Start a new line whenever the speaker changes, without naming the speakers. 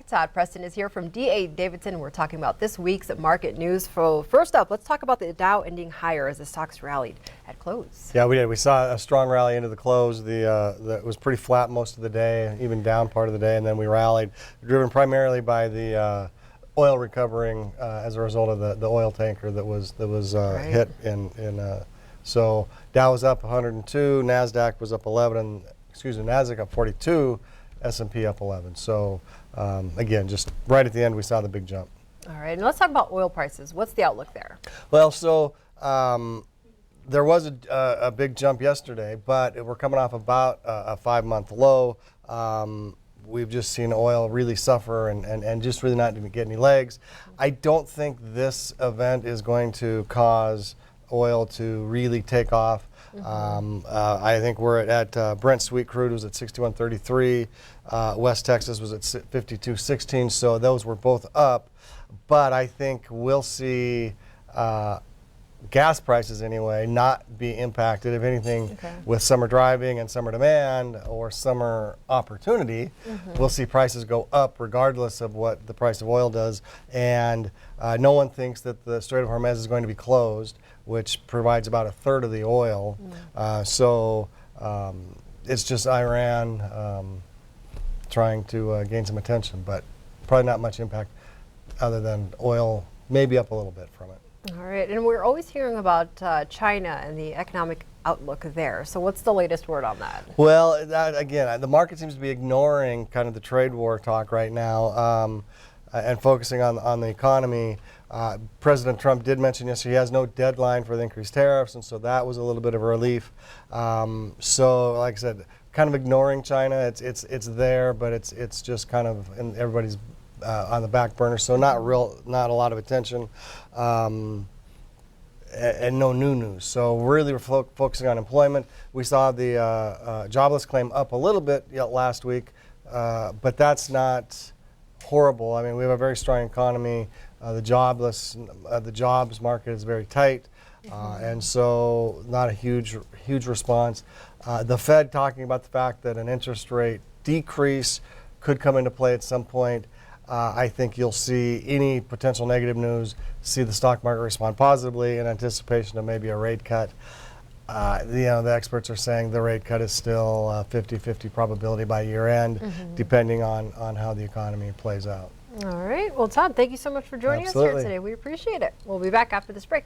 Todd Preston is here from D.A. Davidson. We're talking about this week's market news. So first up, let's talk about the Dow ending higher as the stocks rallied at close.
Yeah, we did. We saw a strong rally into the close. It was pretty flat most of the day, even down part of the day, and then we rallied, driven primarily by the oil recovering as a result of the oil tanker that was hit so Dow was up 102, Nasdaq was up 11, Nasdaq up 42, S&P up 11. So again, just right at the end, we saw the big jump.
All right, and let's talk about oil prices. What's the outlook there?
Well, so there was a big jump yesterday, but we're coming off about a 5-month low. We've just seen oil really suffer and just really not get any legs. I don't think this event is going to cause oil to really take off. I think we're at Brent sweet crude was at 61.33. West Texas was at 52.16. So those were both up. But I think we'll see gas prices anyway not be impacted. If anything, with summer driving and summer demand or summer opportunity, we'll see prices go up regardless of what the price of oil does. And no one thinks that the Strait of Hormuz is going to be closed, which provides about a third of the oil. So it's just Iran trying to gain some attention, but probably not much impact other than oil maybe up a little bit from it.
All right, and we're always hearing about China and the economic outlook there. So what's the latest word on that?
Well, again, the market seems to be ignoring kind of the trade war talk right now and focusing on the economy. President Trump did mention yesterday he has no deadline for the increased tariffs, and so that was a little bit of a relief. So, like I said, kind of ignoring China. It's there, but it's just kind of in everybody's on the back burner. So not a lot of attention, and no new news. So really, we're focusing on employment. We saw the jobless claim up a little bit last week, but that's not horrible. I mean, we have a very strong economy. The jobs market is very tight, and so not a huge response. The Fed talking about the fact that an interest rate decrease could come into play at some point. I think you'll see any potential negative news, see the stock market respond positively in anticipation of maybe a rate cut. The experts are saying the rate cut is still 50-50 probability by year end, depending on how the economy plays out.
All right. Well, Todd, thank you so much for joining us here today. We appreciate it. We'll be back after this break.